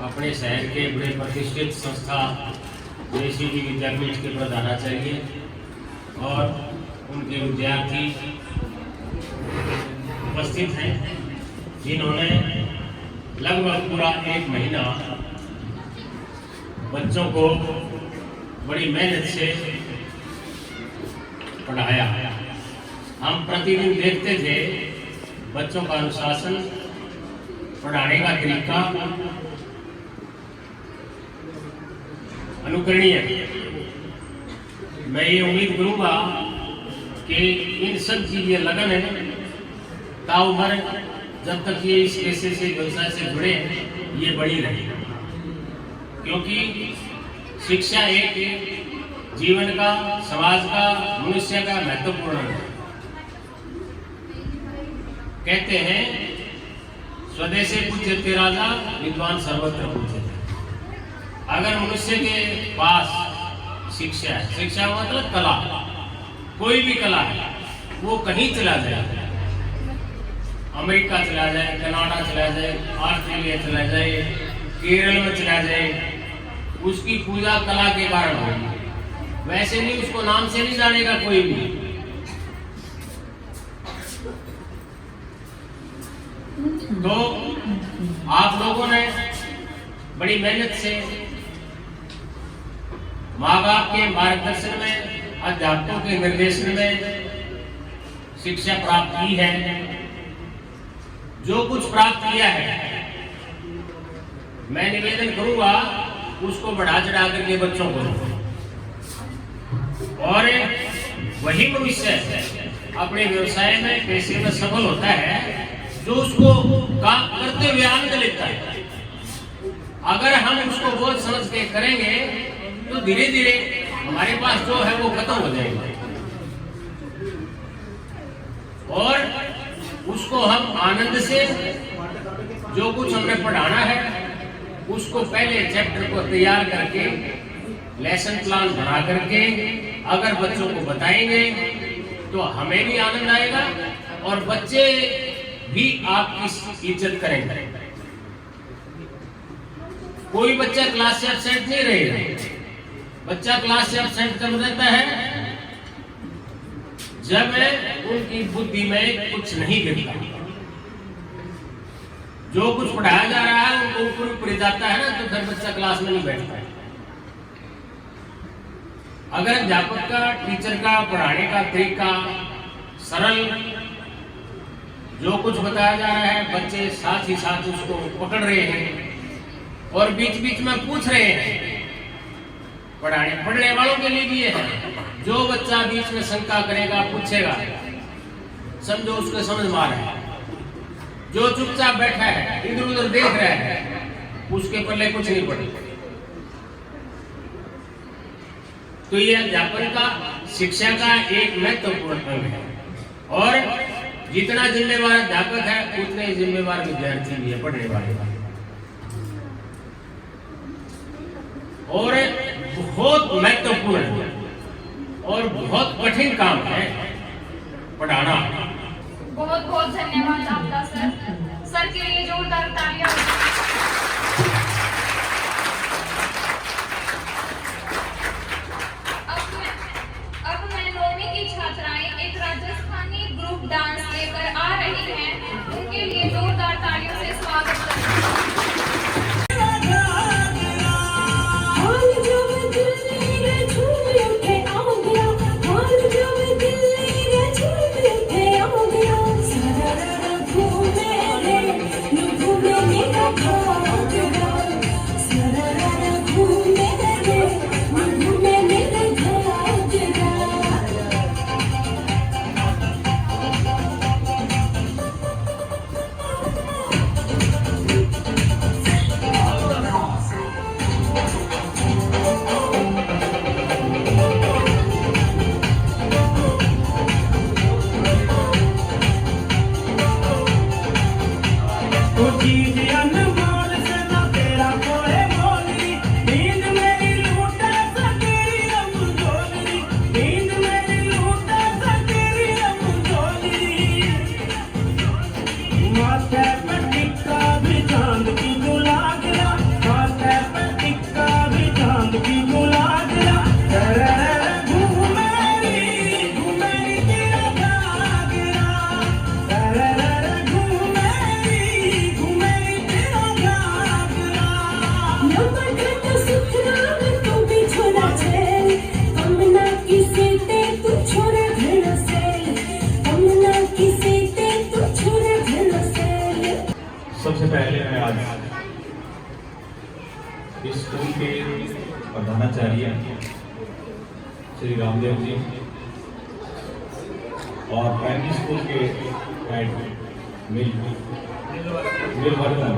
अपने शहर के बड़े प्रतिष्ठित संस्था JCD विद्यापीठ के प्रधान चाहिए और उनके विद्यार्थी उपस्थित हैं, जिन्होंने लगभग पूरा 1 महीना बच्चों को बड़ी मेहनत से पढ़ाया। हम प्रतिदिन देखते थे बच्चों का अनुशासन, पढ़ाने का तरीका अनुकरणीय। मैं ये उम्मीद करूंगा कि इन सब की ये लगन है ताउम्र जब तक ये इस पेशे से व्यवसाय से जुड़े ये बड़ी रहेगी, क्योंकि शिक्षा एक जीवन का, समाज का, मनुष्य का महत्वपूर्ण है। कहते हैं स्वदेशे पूज्यते राजा, विद्वान सर्वत्र पूज्यते। अगर मनुष्य के पास शिक्षा है, शिक्षा मतलब कला, कोई भी कला है, वो कहीं चला जाए, अमेरिका चला जाए, कनाडा चला जाए, ऑस्ट्रेलिया चला जाए, केरल में चला जाए, उसकी पूजा कला के कारण होगी। वैसे नहीं, उसको नाम से नहीं जानेगा कोई भी। तो आप लोगों ने बड़ी मेहनत से माँ बाप के मार्गदर्शन में, अध्यापकों के निर्देशन में शिक्षा प्राप्त की है। जो कुछ प्राप्त किया है, मैं निवेदन करूंगा उसको बढ़ा चढ़ा करके बच्चों को, और वही मनुष्य अपने व्यवसाय में, पेशे में सफल होता है जो उसको काम करते हुए आनंद लेता है। अगर हम उसको बहुत समझ के करेंगे तो धीरे धीरे हमारे पास जो है वो खत्म हो जाएगा, और उसको हम आनंद से जो कुछ हमने पढ़ाना है उसको पहले चैप्टर को तैयार करके, लेसन प्लान बना करके अगर बच्चों को बताएंगे तो हमें भी आनंद आएगा और बच्चे भी आपकी इज्जत करेंगे। कोई बच्चा क्लास से एब्सेंट नहीं रहेगा। बच्चा क्लास से एब्सेंट कब रहता है? जब उनकी बुद्धि में कुछ नहीं गिरता, जो कुछ पढ़ाया जा रहा है उनको ऊपर ऊपर जाता है ना, तो फिर बच्चा क्लास में नहीं बैठता है। अगर अध्यापक का, टीचर का पढ़ाने का तरीका सरल, जो कुछ बताया जा रहा है बच्चे साथ ही साथ उसको पकड़ रहे हैं और बीच बीच में पूछ रहे हैं। पढ़ने वालों के लिए भी ये है, जो बच्चा बीच में शंका करेगा, पूछेगा, समझो उसको समझ में आ रहा है। जो चुपचाप बैठा है, इधर उधर देख रहा है, उसके पल्ले कुछ नहीं पड़ेगा। तो ये अध्यापन का, शिक्षा का एक महत्वपूर्ण अंग है, और जितना जिम्मेवार अध्यापक है उतने जिम्मेवार विद्यार्थी भी है, पढ़ने वाले। और बहुत महत्वपूर्ण और बहुत कठिन काम है पढ़ाना। बहुत बहुत धन्यवाद आपका सर। सर के लिए जोरदार तालियां। अब मैं 9वीं की छात्राएं एक राजस्थानी ग्रुप डांस लेकर आ रही हैं, उनके लिए जोरदार तालियों से स्वागत करती हूं। इस स्कूल के प्रधानाचार्य श्री रामदेव जी और प्राइमरी स्कूल के हेड मिलवर्धन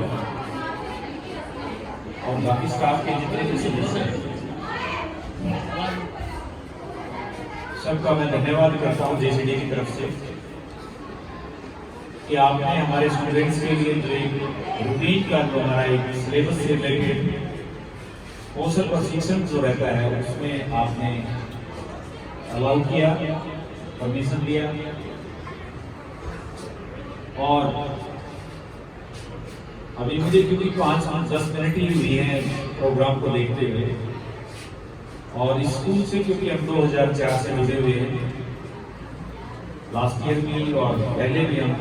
और बाकी स्टाफ के जितने भी सदस्य हैं, सबका मैं धन्यवाद करता हूँ जेसीडी की तरफ से कि आपने हमारे स्टूडेंट्स के लिए जो एक रूटीन का जो हमारा एक सिलेबस से रिलेटेड कौशल प्रशिक्षण जो रहता है उसमें आपने अलाउ किया, परमिशन दिया। और अभी मुझे क्योंकि 5-10 मिनट ही हुई है प्रोग्राम को देखते हुए, और स्कूल से क्योंकि हम 2004 से जुड़े हुए हैं, लास्ट ईयर भी और पहले भी हम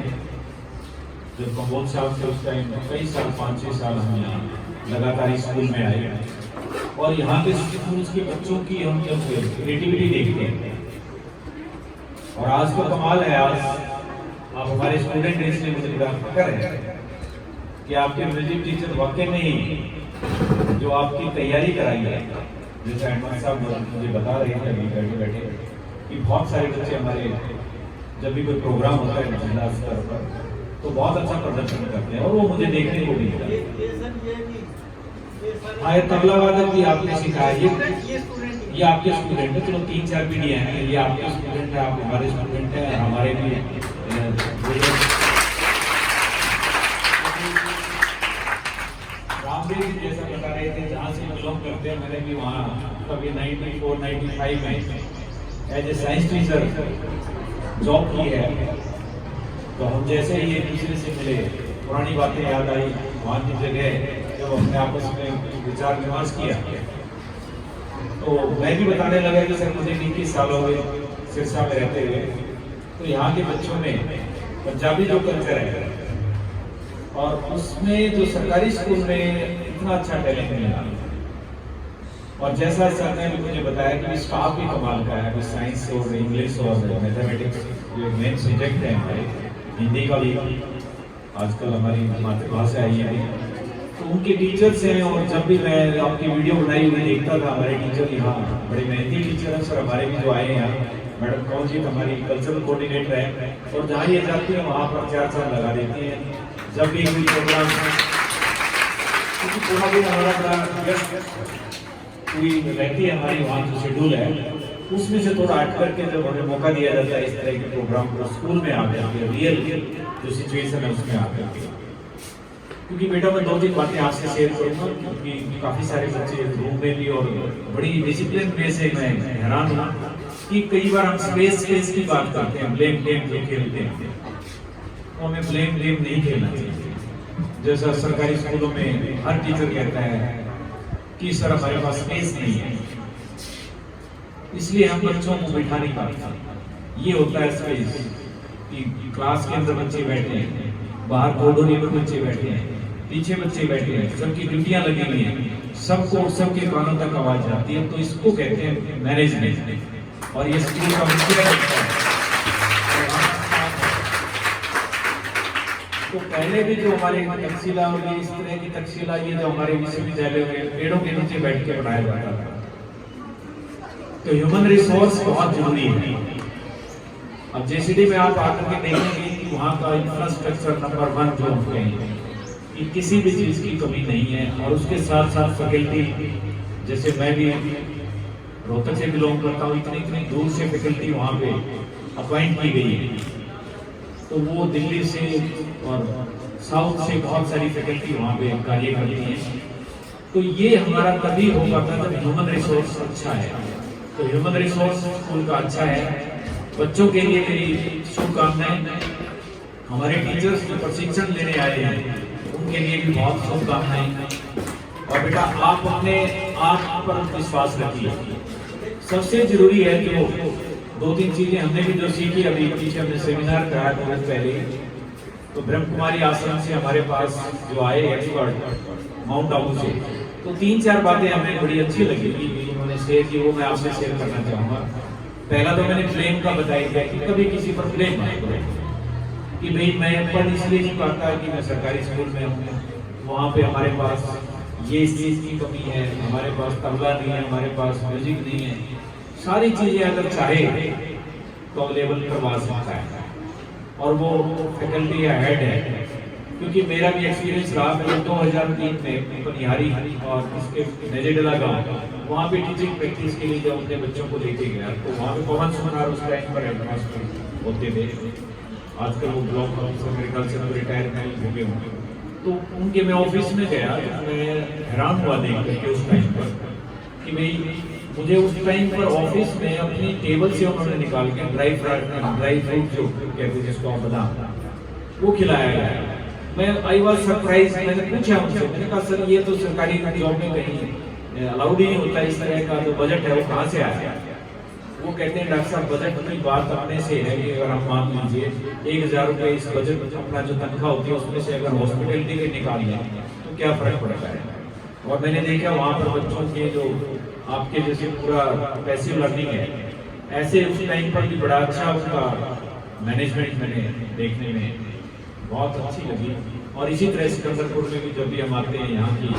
जब कंबोज साहब थे उस टाइम कई साल 5-6 साल हम यहाँ लगातार स्कूल में आए, और यहाँ के स्कूल के बच्चों की हम जब क्रिएटिविटी देखते हैं, और आज तो कमाल है, आज आप हमारे स्टूडेंट हैं इसलिए मुझे बड़ा फख्र है कि आपके म्यूजिक टीचर वाकई में ही जो आपकी तैयारी कराई है, जैसे अहमद साहब मुझे बता रहे हैं अभी बैठे बैठे कि बहुत सारे बच्चे हमारे जब भी कोई प्रोग्राम होता है जिला स्तर पर तो बहुत अच्छा प्रदर्शन करते हैं, और वो मुझे देखने को मिलता है। हाँ, तबला वादक भी आपने सिखाया, ये आपके स्टूडेंट है, चलो 3-4 पीढ़ियां हैं, ये आपके स्टूडेंट है, आप हमारे स्टूडेंट हैं, हमारे भी रामदेव जी जैसा बता रहे थे जहाँ से बिलोंग करते हैं, मैंने भी वहाँ कभी 94-95 में as a science teacher job की है, तो हम जैसे ही एक दूसरे से मिले पुरानी बातें याद आई, वहाँ की जगह जब हमने आपस में विचार विमर्श किया तो मैं भी बताने लगा कि सर मुझे 21 साल हो गए सिरसा में रहते हुए, तो यहाँ के बच्चों में पंजाबी जो कल्चर है और उसमें जो सरकारी स्कूल में इतना अच्छा टैलेंट मिला, और जैसा सर ने भी मुझे बताया कि स्टाफ भी कमाल का है, साइंस और इंग्लिश और मैथमेटिक्स जो मेन सब्जेक्ट है हमारे, हिंदी का भी आजकल हमारी मातृभाषा आई है, तो उनके टीचर्स हैं। और जब भी मैं आपकी वीडियो बनाई हुई देखता था, हमारे टीचर यहाँ बड़े मेहनती टीचर हैं सर, हमारे भी जो आए हैं यहाँ, मैडम कौन जी हमारी कल्चरल कोऑर्डिनेटर है, और जहाँ ये जाती है वहाँ पर 4 साल लगा देती हैं जब भी कोई प्रोग्राम है, क्योंकि पूरा दिन हमारा बड़ा पूरी रहती है हमारी वहाँ जो शेड्यूल है, उसमें से थोड़ा हट करके जब हमें मौका दिया जाता है इस तरह के प्रोग्राम को स्कूल में आकर के रियल जो सिचुएशन है उसमें आकर के, क्योंकि बेटा मैं 2-3 बातें आपसे शेयर करूँगा, क्योंकि काफ़ी सारे बच्चे रूम में भी और बड़ी डिसिप्लिन में से मैं हैरान हूँ कि कई बार हम स्पेस की बात करते हैं, ब्लेम जो खेलते हैं, तो हमें ब्लेम नहीं खेलना चाहिए। जैसा सरकारी स्कूलों में हर टीचर कहता है कि सर हमारे पास स्पेस नहीं है, इसलिए हम बच्चों को बिठा नहीं पाते। ये होता है स्पेस कि क्लास के अंदर बच्चे बैठे हैं, बाहर कॉरिडोर में बच्चे बैठे हैं, पीछे बच्चे बैठे हैं, सबकी ड्यूटियां लगी हुई हैं, सबको सबके कानों तक आवाज जाती है, तो इसको कहते हैं मैनेजमेंट, और ये स्कूल का मुख्य है। तो पहले भी जो हमारे तकसीला और ये इस तरह की तकसीला, ये जो हमारे विश्वविद्यालय में पेड़ों के नीचे बैठ के पढ़ाया जाता था, तो ह्यूमन रिसोर्स बहुत जरूरी है। अब जेसीडी में आप आकर के देखेंगे कि वहाँ का इंफ्रास्ट्रक्चर नंबर 1 जो हम कहेंगे कि किसी भी चीज़ की कमी नहीं है, और उसके साथ साथ फैकल्टी, जैसे मैं भी रोहतक से बिलोंग करता हूँ, इतनी दूर से फैकल्टी वहाँ पे अपॉइंट की गई है, तो वो दिल्ली से और साउथ से बहुत सारी फैकल्टी वहाँ पे कार्य करती है। तो ये हमारा तभी हो पाता जब ह्यूमन रिसोर्स अच्छा है। तो ह्यूमन रिसोर्स स्कूल का अच्छा है। बच्चों के लिए मेरी शुभकामनाएं, हमारे टीचर्स जो प्रशिक्षण लेने आए हैं उनके लिए भी बहुत शुभकामनाएं। और बेटा आप अपने आप पर विश्वास रखिए, सबसे जरूरी है कि वो 2-3 चीजें हमने भी जो सीखी, अभी पीछे हमने सेमिनार कराया था पहले, तो ब्रह्म कुमारी आश्रम से हमारे पास जो आए एक्सपर्ट माउंट आबू से, तो 3-4 बातें हमें बड़ी अच्छी लगी कि उन्होंने शेयर की, वो मैं आपसे शेयर करना चाहूँगा। पहला तो मैंने ब्लेम का बताया था कि कभी किसी पर ब्लेम मत करो कि भाई मैं पढ़ इसलिए नहीं पाता कि मैं सरकारी स्कूल में हूँ, वहाँ पे हमारे पास ये इस चीज़ की कमी है, हमारे पास तबला नहीं है, हमारे पास म्यूजिक नहीं है, सारी चीज़ें अगर चाहे तो अवेलेबल करवा सकता है। और वो फैकल्टी या हेड है, क्योंकि मेरा भी एक्सपीरियंस रहा। मैं 2003 में पनिहारी और इसके नेजेडला गाँव, वहाँ पे टीचिंग प्रैक्टिस के लिए जब अपने बच्चों को लेके गया तो वहाँ पे पवन सुनार उस टाइम पर हेडमास्टर होते थे। आजकल वो ब्लॉक ऑफिसर मेरे ख्याल से रिटायरमेंट हो गए होंगे। तो उनके मैं ऑफिस में गया तो मैं हैरान हुआ देख करके उस टाइम पर कि भाई मुझे उस टाइम पर ऑफिस में अपनी टेबल से उन्होंने निकाल के ड्राई फ्रूट जो कहते हैं जिसको आप बादाम, वो खिलाया गया। मैं आई वॉज सरप्राइज। मैंने पूछा उनसे, मैंने कहा सर ये तो सरकारी जॉब में कहीं अलाउड ही नहीं होता इस तरह का जो बजट है वो कहाँ से आया? वो कहते हैं डॉक्टर साहब बजट की बात अपने से है कि अगर हम मान लीजिए 1000 रुपये इस बजट अपना जो तनख्वाह होती है उसमें से अगर हॉस्पिटलिटी के निकाल लें तो क्या फर्क पड़ता है। और मैंने देखा वहाँ पर बच्चों के जो आपके जैसे पूरा पैसिव लर्निंग है, ऐसे उस टाइम पर भी बड़ा अच्छा उसका मैनेजमेंट मैंने देखने में बहुत अच्छी लगी। और इसी तरह सिकंदरपुर में भी जब भी हम आते हैं यहाँ की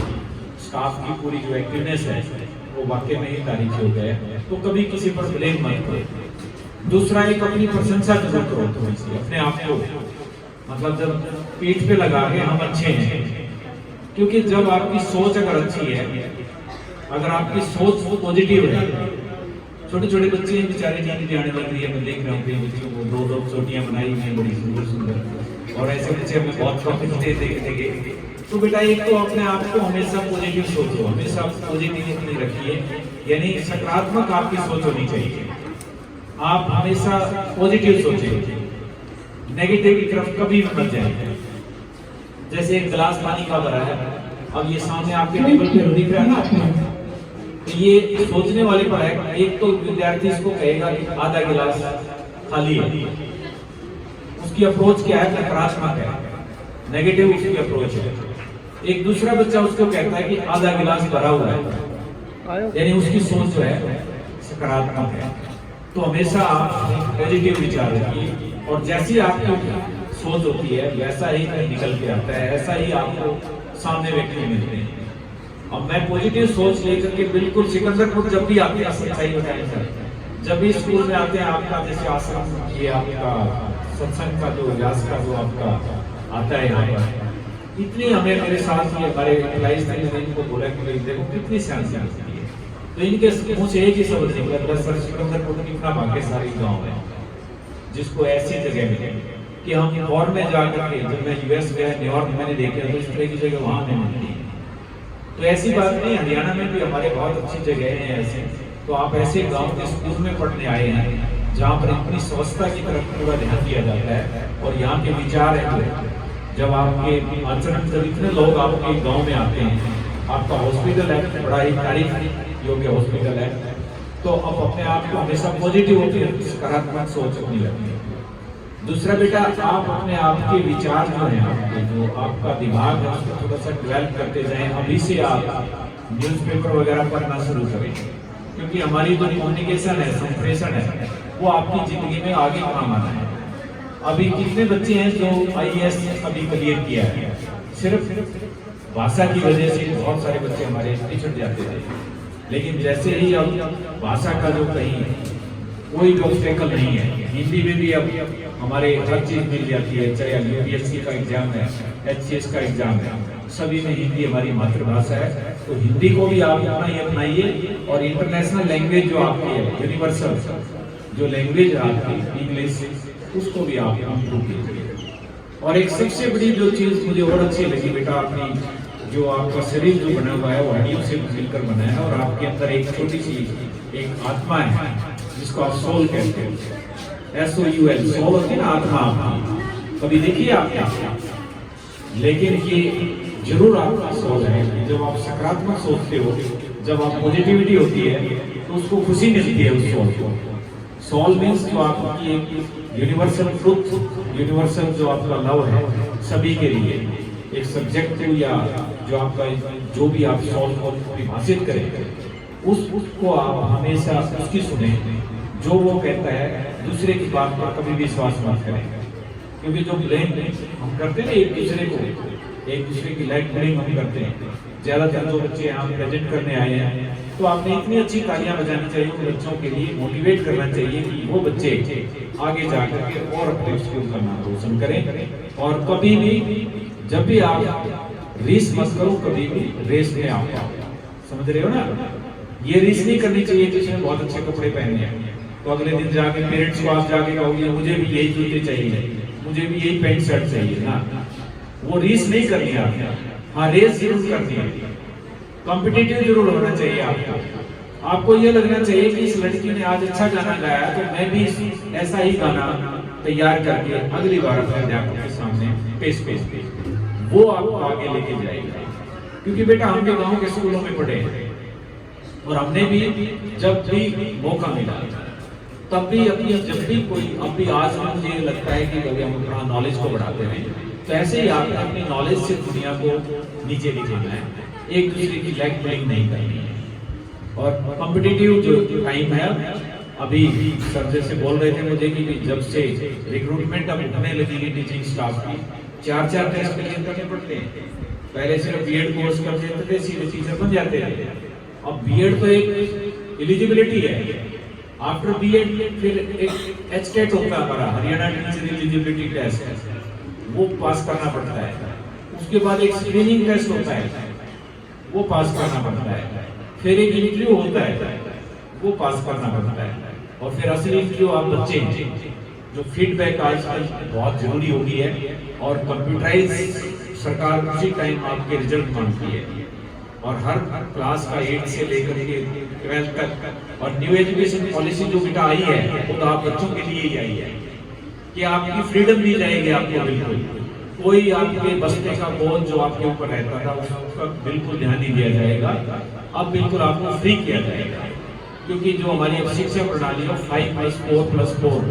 स्टाफ की पूरी जो एक्टिवनेस है वो वाकई में ही तारीफ हो गए। तो कभी किसी पर ब्लेम मत करो। दूसरा एक अपनी प्रशंसा जरूर करो थोड़ी सी अपने आप को, मतलब जब पीठ पे लगा के हम अच्छे हैं, क्योंकि जब आपकी सोच अगर अच्छी है, अगर आपकी सोच पॉजिटिव है, छोटे छोटे बच्चे बेचारे नींद आने लग रही है, मैं देख रहा हूँ बच्चों को दो चोटियां बनाई हुई हैं बड़ी सुंदर सुंदर, और ऐसे बच्चे हमें बहुत कॉन्फिडेंस देंगे। तो बेटा एक तो अपने आप को हमेशा पॉजिटिव सोचो, हमेशा पॉजिटिविटी रखिए, यानी सकारात्मक आपकी सोच होनी चाहिए। आप हमेशा पॉजिटिव सोचें, नेगेटिव की तरफ कभी मत जाइए। जैसे एक गिलास पानी का भरा है, अब ये सामने आपके टेबल पे दिख रहा है ना, तो ये सोचने वाले पर है। एक तो विद्यार्थी इसको कहेगा कि आधा गिलास खाली है, उसकी अप्रोच क्या है? नकारात्मक है, नेगेटिव उसकी अप्रोच है। एक दूसरा बच्चा उसको कहता है कि आधा गिलास भरा हुआ है, यानी उसकी सोच जो है सकारात्मक है। तो हमेशा आप पॉजिटिव विचार रखिए, और जैसी आपकी सोच होती है वैसा ही निकल के आता है, ऐसा ही आपको सामने व्यक्ति मिलते हैं। अब मैं पॉजिटिव सोच लेकर के बिल्कुल सिकंदरपुर जब भी आते हैं, सच्चाई बताएं सर, जब भी स्कूल में आते हैं आपका जैसे आश्रम, ये आपका सत्संग का जो व्यास का जो आपका आता है यहाँ पर, इतनी हमें मेरे साथ ये हमारे एम्प्लॉइज ने इनको बोला कि देखो कितनी शांति आती है। तो इनके मुँह से एक ही शब्द निकला, सर सिकंदरपुर कितना भाग्यशाली गाँव है जिसको ऐसी जगह मिले कि हम फॉरेन में जाकर के, जब मैं यूएस गया न्यूयॉर्क मैंने देखा तो इस तरह की जगह वहाँ नहीं मिलती। तो ऐसी बात नहीं, हरियाणा में भी हमारे बहुत अच्छी जगह हैं ऐसे। तो आप ऐसे गांव के स्कूल में पढ़ने आए हैं जहाँ पर अपनी स्वच्छता की तरफ पूरा ध्यान दिया जाता है, और यहाँ के विचार है। जब आपके आचरण जब इतने लोग आपके गांव में आते हैं, आपका हॉस्पिटल है बड़ा ही तारीफ योग्य हॉस्पिटल है, तो अब अपने आप को हमेशा पॉजिटिव होती है, सकारात्मक सोच अपनी लगती है। दूसरा बेटा, आप अपने आप के विचार जो है, आपके जो आपका दिमाग है उसको थोड़ा सा डेवलप करते जाएं। अभी से आप न्यूज़पेपर वगैरह पढ़ना शुरू करें, क्योंकि हमारी जो कम्युनिकेशन है, संप्रेषण है, वो आपकी जिंदगी में आगे काम आना है। अभी कितने बच्चे हैं जो IAS अभी क्लियर किया है, सिर्फ भाषा की वजह से बहुत सारे बच्चे हमारे पिछड़ जाते थे। लेकिन जैसे ही अब भाषा का जो कहीं कोई ऑब्स्टेकल नहीं है, हिंदी में भी अब हमारे हर चीज मिल जाती है, चाहे UPSC का एग्जाम है, HCS का एग्जाम है, सभी में हिंदी हमारी मातृभाषा है। तो हिंदी को भी आप अपना ही अपनाइए, और इंटरनेशनल लैंग्वेज जो आपकी है, यूनिवर्सल जो लैंग्वेज है आपकी इंग्लिश, उसको भी आप इम्प्रूव कीजिए। और एक सबसे बड़ी जो चीज मुझे और अच्छी लगी बेटा, अपनी जो आपका शरीर जो बना हुआ है वो हड्डियों से मिलकर बना है, और आपके अंदर एक छोटी सी एक आत्मा है जिसको आप सोल कहते हैं, SOUL, सोल होती है ना आत्मा आपकी। कभी देखिए आप क्या, लेकिन ये जरूर आपका सोल है। जब आप सकारात्मक सोचते हो, जब आप पॉजिटिविटी होती है तो उसको खुशी मिलती है उस सोल को। सोल मीन्स जो आपकी एक यूनिवर्सल ट्रुथ, यूनिवर्सल जो आपका लव है सभी के लिए, एक सब्जेक्टिव या जो आपका जो भी आप सोल को परिभाषित करें, उसको आप हमेशा उसकी सुने। जो वो कहता है दूसरे की बात पर कभी विश्वास मत करें, क्योंकि जो ब्लेम हम करते हैं एक दूसरे को, एक दूसरे की लाइट ब्लेम हम करते हैं, ज्यादातर जो बच्चे यहाँ प्रेजेंट करने आए हैं, तो आपने इतनी अच्छी तालियां बजानी चाहिए उन बच्चों के लिए, मोटिवेट करना चाहिए कि वो बच्चे आगे जाकर के और अपने उसके ऊपर नाम रोशन करें। और कभी भी जब भी आप रेस मत करो, कभी भी रेस में आओ, समझ रहे हो ना? ये रेस नहीं करनी चाहिए जिसमें बहुत अच्छे कपड़े पहने हैं तो अगले दिन जाके पेरेंट्स को आप जाके कहोगे मुझे भी यही जूते चाहिए, मुझे भी यही पैंट शर्ट चाहिए ना, वो रेस नहीं करनी है आपने। हाँ, रेस जरूर करनी है, कॉम्पिटिटिव जरूर होना चाहिए आपको। आपको ये लगना चाहिए कि इस लड़की ने आज अच्छा गाना गाया तो मैं भी ऐसा ही गाना तैयार करके अगली बार अपने अध्यापक के सामने पेश वो आपको आगे लेके जाएगा। क्योंकि बेटा हम भी गाँव के स्कूलों में पढ़े हैं और हमने भी जब भी मौका मिला तब भी अपनी जब भी कोई अब भी आज मुझे लगता है कि कभी हम अपना नॉलेज को बढ़ाते हैं तो ऐसे ही आपने अपनी नॉलेज से दुनिया को नीचे दिखाना है, एक दूसरे की लेग पुलिंग नहीं करनी है। और कॉम्पिटिटिव जो टाइम है, अभी सर जैसे बोल रहे थे मुझे कि जब से रिक्रूटमेंट अब उठने लगी है टीचिंग स्टाफ की, 4 टेस्ट क्लियर करने पड़ते हैं। पहले सिर्फ बीएड कोर्स कर देते थे, सीधे टीचर बन जाते थे। अब बीएड तो एक एलिजिबिलिटी है, आफ्टर बीएड फिर एक एचटेट होता है हमारा, हरियाणा टीचर एलिजिबिलिटी टेस्ट, वो पास करना पड़ता है। उसके बाद एक स्क्रीनिंग टेस्ट होता है, वो पास करना पड़ता है। फिर एक इंटरव्यू होता है, वो पास करना पड़ता है। और फिर असली इंटरव्यू आप बच्चे जो फीडबैक आजकल बहुत जरूरी हो गई है और कंप्यूटराइज सरकार उसी टाइम आपके रिजल्ट मांगती है। और हर क्लास का 8 से लेकर के 12 तक, और न्यू एजुकेशन पॉलिसी जो बेटा आई है वो तो आप बच्चों के लिए ही आई है कि आपकी फ्रीडम दी जाएगी आपको, बिल्कुल कोई आपके बस्ते का बोझ जो आपके ऊपर रहता था उसका बिल्कुल ध्यान नहीं दिया जाएगा। अब बिल्कुल आपको फ्री किया जाएगा, क्योंकि जो हमारी शिक्षा प्रणाली है 5+4+4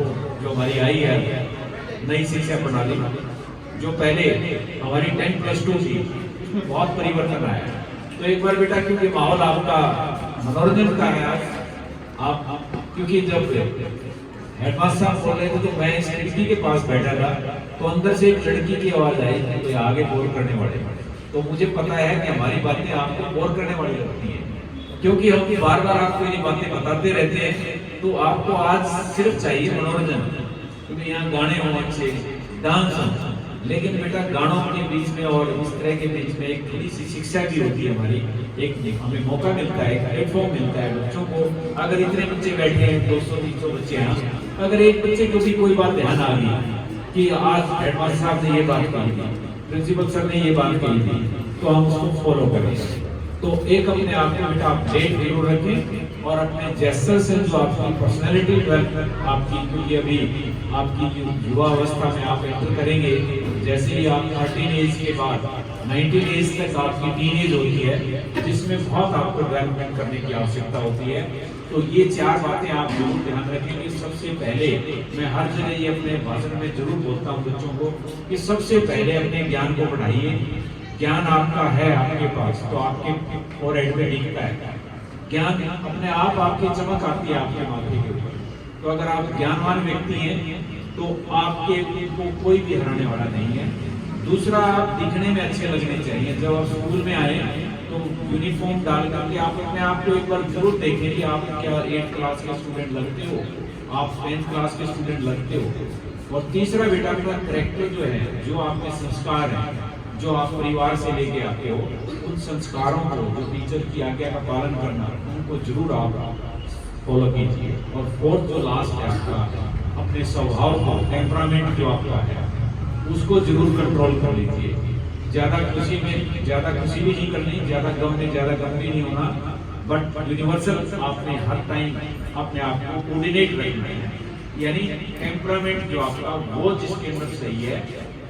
जो हमारी आई है नई शिक्षा प्रणाली, जो पहले हमारी 10+2 थी, उसमें बहुत परिवर्तन आया। तो एक बार बेटा क्योंकि माहौल आपका मनोरंजन का है आप क्योंकि जब हेडमास्टर साहब बोल रहे थे तो मैं इस लड़की के पास बैठा था तो अंदर से एक लड़की की आवाज आई तो आगे बोर करने वाले, तो मुझे पता है कि हमारी बातें आपको बोर करने वाली लगती है, क्योंकि हम बार बार आपको ये बातें बताते रहते हैं। तो आपको आज सिर्फ चाहिए मनोरंजन, क्योंकि यहाँ गाने होने अच्छे, डांस हो, लेकिन बेटा गानों के बीच में और इस तरह के बीच में एक थोड़ी सी शिक्षा भी होती है हमारी, एक हमें मौका मिलता है, प्लेटफॉर्म मिलता है बच्चों को। अगर इतने बच्चे बैठे हैं 200-300 बच्चे हैं, अगर एक बच्चे को भी कोई बात ध्यान आ गई कि आज हेडमास्टर साहब ने ये बात कही थी, प्रिंसिपल सर ने ये बात कही थी, तो हम उसको फॉलो करें। तो एक अपने आप को बेटा अपडेट जरूर रखें और अपने जेस्चर से जो आपकी पर्सनैलिटी डेवलप आपकी, क्योंकि अभी आपकी जो युवा अवस्था में आप एंटर करेंगे, जैसे ही आप 13 एज के बाद 19 एज तक आपकी टीन एज होती है, जिसमें बहुत आपको डेवलपमेंट करने की आवश्यकता होती है। तो ये 4 बातें आप जरूर ध्यान रखेंगे। सबसे पहले मैं हर जगह ये अपने भाषण में जरूर बोलता हूँ बच्चों को कि सबसे पहले अपने ज्ञान को बढ़ाइए। ज्ञान आपका है आपके पास, तो आपके फोरहेड पे दिखता है ज्ञान, अपने आप आपकी चमक आती है आपके माथे के ऊपर। तो अगर आप ज्ञानवान व्यक्ति हैं तो आपके को कोई भी हराने वाला नहीं है। दूसरा, आप दिखने में अच्छे लगने चाहिए। जब आप स्कूल में आए तो यूनिफॉर्म डाल करके आप अपने आप को एक बार जरूर देखें कि आप क्या 8th क्लास के स्टूडेंट लगते हो, आप 10th क्लास के स्टूडेंट लगते हो। और तीसरा बेटा, अपना कैरेक्टर जो है, जो आपके संस्कार हैं, जो आप परिवार से लेके आते हो, उन संस्कारों को, जो टीचर की आज्ञा का पालन करना, उनको जरूर आप फॉलो कीजिए। और 4th जो लास्ट है आपका, अपने स्वभाव को, टेम्परामेंट जो आपका है, उसको जरूर कंट्रोल कर लीजिए। ज्यादा खुशी भी नहीं करनी, ज्यादा गम में ज्यादा गम भी नहीं होना, बट यूनिवर्सल आपने हर टाइम अपने आप को कोऑर्डिनेट रखना है। यानी टेम्परामेंट जो आपका, वो जिसके अंदर सही है,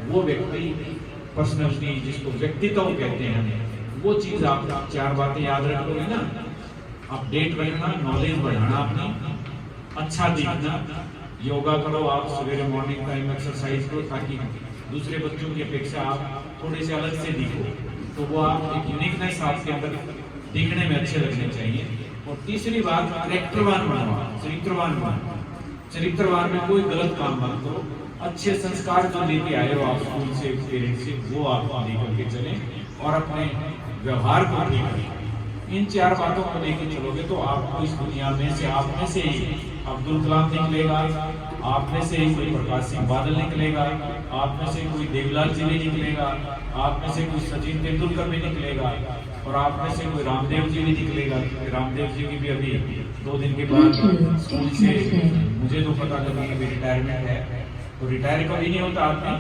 वो व्यक्ति पर्सनैलिटी, जिसको व्यक्तित्व कहते हैं, वो चीज आप 4 बातें याद रखोगे ना, अपडेट रखना, नॉलेज बढ़ाना अपनी, अच्छा दिखना, योगा करो आप सवेरे मॉर्निंग टाइम, एक्सरसाइज करो, ताकि दूसरे बच्चों की अपेक्षा आप थोड़े से अलग से दिखो, तो वो आप एक यूनिकनेस आपके अंदर दिखने में अच्छे लगने चाहिए। और तीसरी बात, कैरेक्टरवान बनना, चरित्रवान में कोई गलत काम मत करो। अच्छे संस्कार जो लेके आए हो आप स्कूल से, पेरेंट्स से, वो आप लेकर के चलें और अपने व्यवहार को ठीक रखना। इन 4 बातों को लेकर चलोगे तो आपको इस दुनिया में से आप में से ही अब्दुल कलाम निकलेगा, आप में से ही कोई प्रकाश सिंह बादल निकलेगा, आप में से कोई देवलाल जी भी निकलेगा, आप में से कोई सचिन तेंदुलकर भी निकलेगा, और आप में से कोई रामदेव जी भी निकलेगा। रामदेव जी की भी अभी 2 दिन के बाद स्कूल से मुझे तो पता लगा कि रिटायरमेंट है, तो रिटायर कभी नहीं होता आदमी।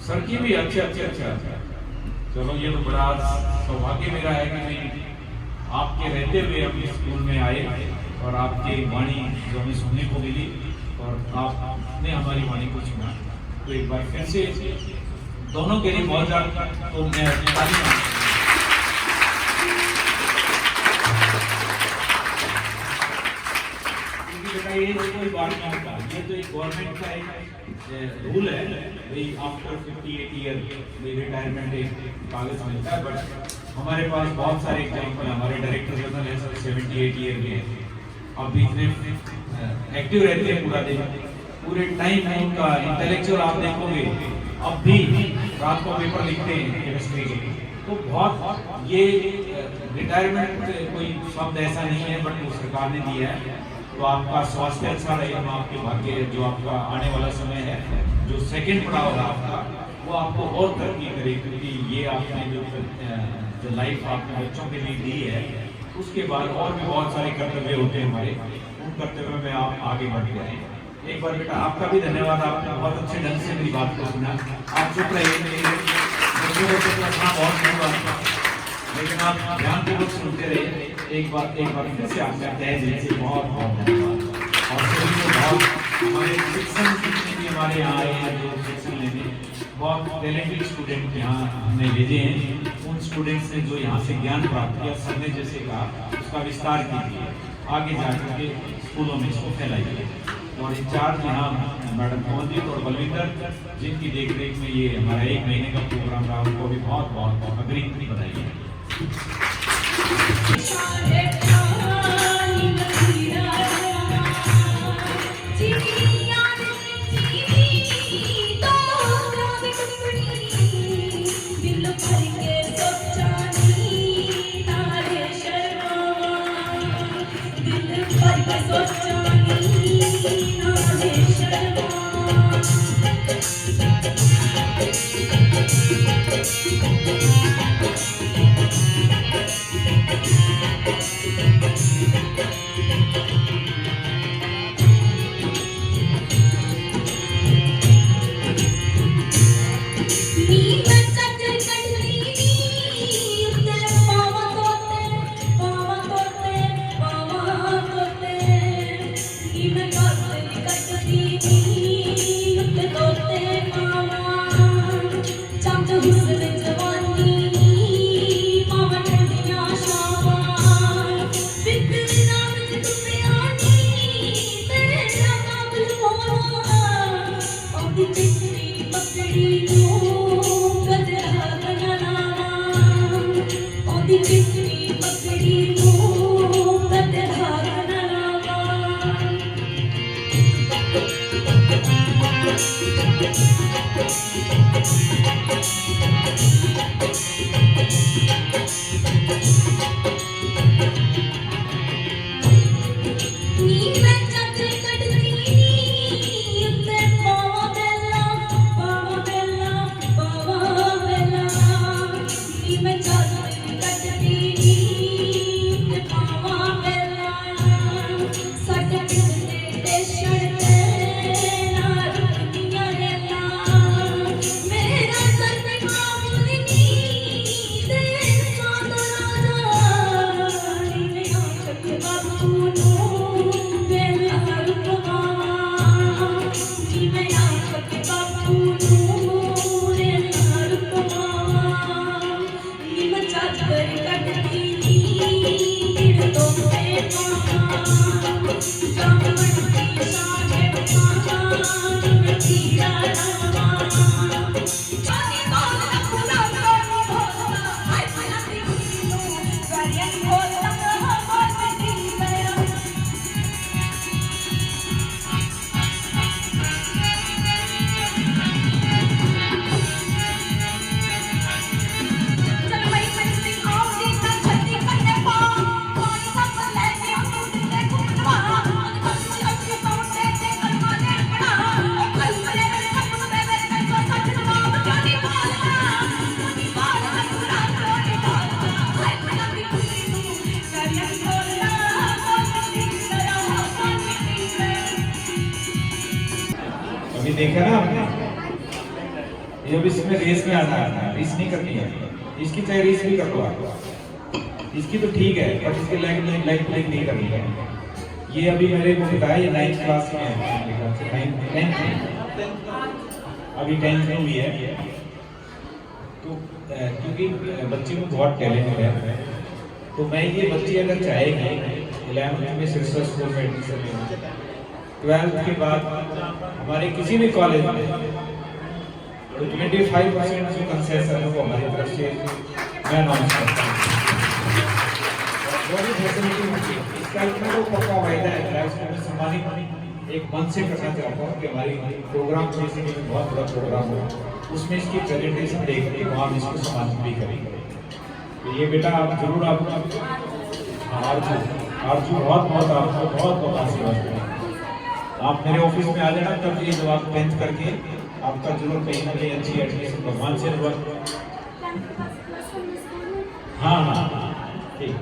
सर की भी अच्छा। चलो ये तो बड़ा सौभाग्य मेरा है कि मैं आपके रहते हुए हम स्कूल में आए और आपकी वाणी जो हमें सुनने को मिली और आपने हमारी वाणी को सुना, तो एक बार फिर से दोनों के लिए बहुत ज़्यादा तो मैं ये कोई बात नहीं होता, ये तो एक गवर्नमेंट का एक रूल है भाई आफ्टर 58 ईयर रिटायरमेंट एक कागज मिलता है। बट हमारे पास बहुत सारे एग्जाम्पल, हमारे डायरेक्टर जनरल है सर 78 ईयर के, अब इतने एक्टिव रहते हैं पूरा दिन, पूरे टाइम है उनका इंटेलेक्चुअल आप देखोगे, अब भी रात को पेपर लिखते हैं केमिस्ट्री के। तो बहुत ये रिटायरमेंट कोई शब्द ऐसा नहीं है, बट वो सरकार ने दिया है। तो आपका स्वास्थ्य अच्छा रहे, हम आपके भाग्य जो आपका आने वाला समय है, जो सेकंड पड़ाव है आपका, वो आपको और तरक्की करे, क्योंकि ये आपने जो लाइफ आपने बच्चों के लिए दी है, उसके बाद और भी बहुत सारे कर्तव्य होते हैं हमारे, उन कर्तव्यों में आप आगे बढ़ते हैं। एक बार बेटा आपका भी धन्यवाद, आपने बहुत अच्छे ढंग से मेरी बात को सुना। आप चुप रहिए, बहुत धन्यवाद, लेकिन आप ध्यानपूर्वक सुनते रहे। एक बार फिर से आपका तहे दिल से बहुत धन्यवाद। और सभी को बहुत, हमारे शिक्षण जितने भी हमारे यहाँ आए हैं जो शिक्षण लेने, बहुत टैलेंटेड स्टूडेंट यहाँ हमने भेजे हैं। उन स्टूडेंट्स ने जो यहाँ से ज्ञान प्राप्त किया, सर ने जैसे कहा उसका विस्तार कीजिए, आगे जाकर के स्कूलों में इसको फैलाइए। और इंचार्ज यहाँ मैडम पवनजीत और बलविंदर, जिनकी देखरेख में ये हमारा 1 महीने का प्रोग्राम रहा, उनको भी बहुत बहुत अग्रिम बधाई है। देखा ना आपने, ये अब इसमें रेस में आना है, रेस नहीं करनी है। इसकी चाहे रेस भी कर लो आप, इसकी तो ठीक है, पर इसके लेग प्लेग नहीं करनी है। ये अभी मेरे को बताया ये 9th क्लास में है, 10th अभी 10th में हुई है। तो क्योंकि बच्चे में बहुत टैलेंट है, तो मैं ये बच्चे अगर चाहेंगे 11th में सिस्टर स्कूल में एडमिशन लेना, 12th के बाद हमारे किसी भी कॉलेज में तो 25% जो कंसेशन है वो हमारी तरफ से मैं अनाउंस करता हूँ। जो भी फैसिलिटी होती है इसका इतना तो पक्का वायदा है, मैं उसको मैं सम्मानित एक मन से करना चाहता हूँ कि हमारी प्रोग्राम जैसे कि बहुत बड़ा प्रोग्राम हो, उसमें इसकी प्रेजेंटेशन देख के वहाँ हम इसको सम्मानित भी करेंगे। तो ये बेटा आप जरूर आप आरजू बहुत बहुत आशीर्वाद करें। आप मेरे ऑफिस में आ जाना, तब ये जब आप 10th करके आपका जरूर कहीं ना कहीं अच्छी एडमिशन भगवान से दुआ। हाँ ठीक।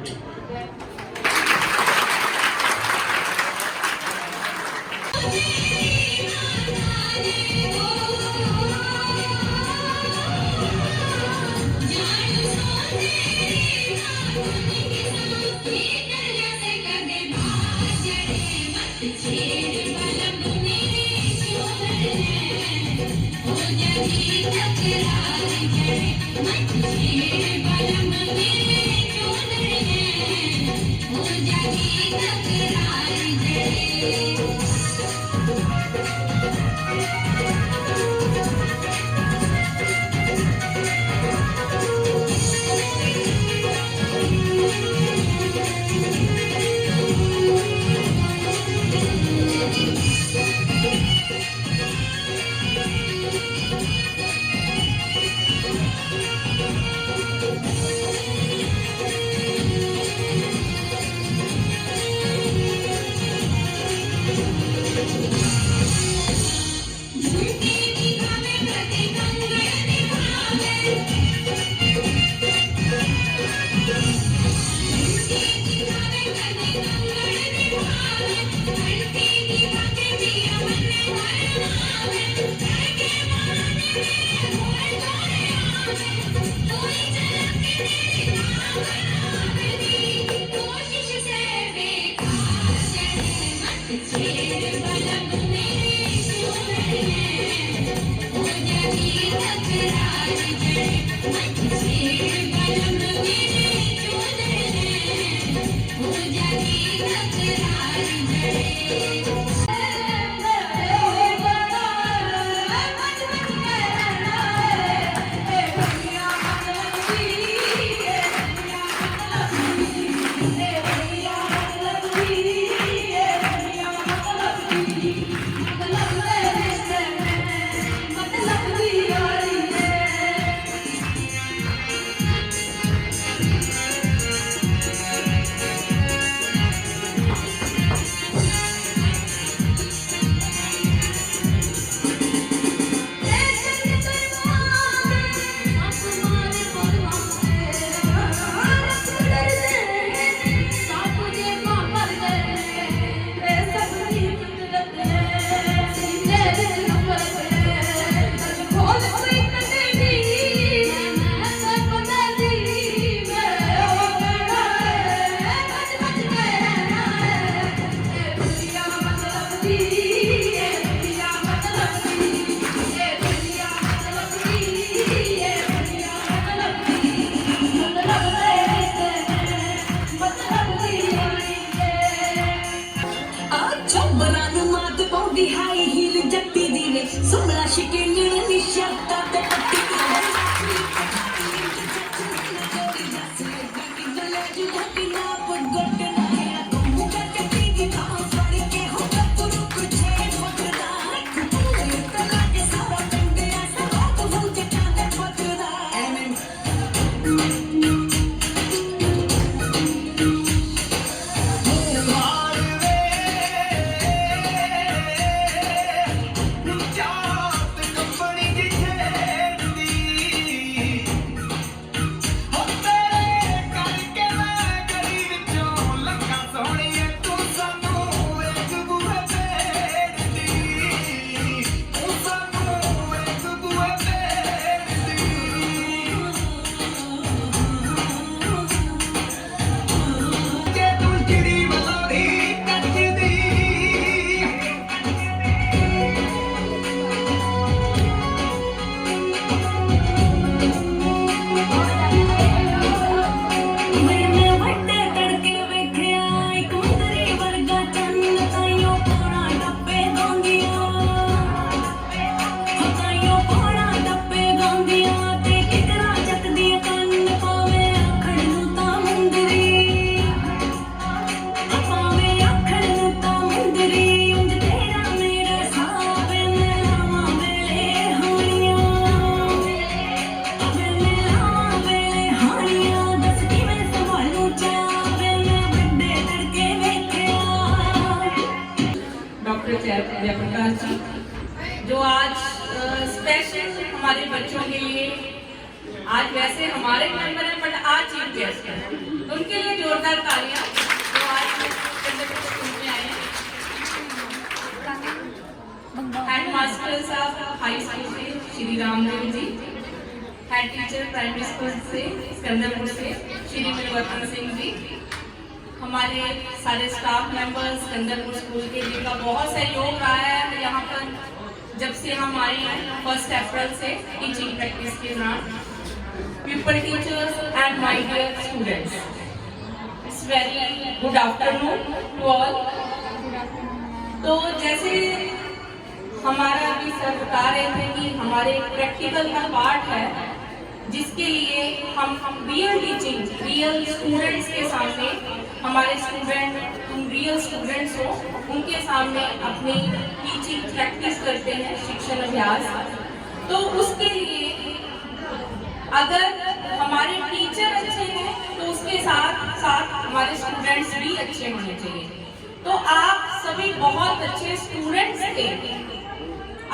जी, जो आज स्पेशल हमारे बच्चों के लिए, आज वैसे हमारे मेंबर हैं बट आज चीफ गेस्ट हैं, तो उनके लिए जोरदार तालियां जो आज स्कूल में आए हैं। हेड मास्टर साहब हाई स्कूल से Shri Ramdev ji, head teacher primary school से सिकंदरपुर से श्री मिलवर्तन सिंह जी, हमारे सारे स्टाफ मेंबर्स सिकंदरपुर स्कूल के जिनका बहुत सहयोग रहा है यहाँ पर जब से हम आए हैं 1 अप्रैल से टीचिंग प्रैक्टिस के दौरान। People teachers and my dear students, it's very good afternoon to all. तो जैसे हमारा भी सर बता रहे थे कि हमारे प्रैक्टिकल का पार्ट है जिसके लिए हम रियल टीचिंग, रियल स्टूडेंट्स के सामने, हमारे स्टूडेंट, तुम रियल स्टूडेंट्स हो, उनके सामने अपनी टीचिंग प्रैक्टिस करते हैं, शिक्षण अभ्यास। तो उसके लिए अगर हमारे टीचर अच्छे हैं तो उसके साथ साथ हमारे स्टूडेंट्स भी अच्छे होने चाहिए। तो आप सभी बहुत अच्छे स्टूडेंट्स थे,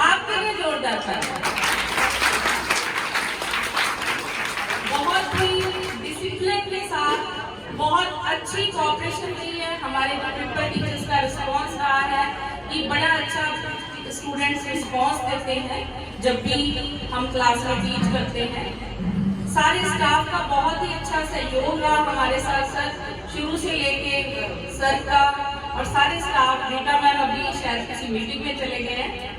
आपके लिए जोरदार तालियां। बहुत ही डिसिप्लिन के साथ बहुत अच्छी कोऑपरेशन रही है, हमारे पीपल टीचर्स का रिस्पांस रहा है कि बड़ा अच्छा स्टूडेंट्स रिस्पांस देते हैं जब भी हम क्लास में टीच करते हैं। सारे स्टाफ का बहुत ही अच्छा सहयोग रहा हमारे साथ साथ शुरू से लेके सर का, और सारे स्टाफ, बेटा मैम अभी शायद किसी मीटिंग में चले गए हैं,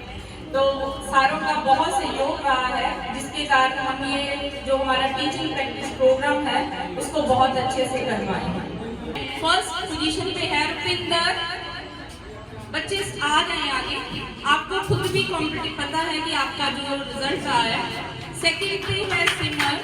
तो सारों का बहुत सहयोग रहा है जिसके कारण हम ये जो हमारा टीचिंग प्रैक्टिस प्रोग्राम है उसको बहुत अच्छे से कर पाए हैं। फर्स्ट पोजीशन पे है रुपिंदर, बच्चे आ जाए आगे, आपको खुद भी कॉम्पिटिटिव पता है कि आपका जो रिजल्ट आया है। सेकंड पे है सिमर,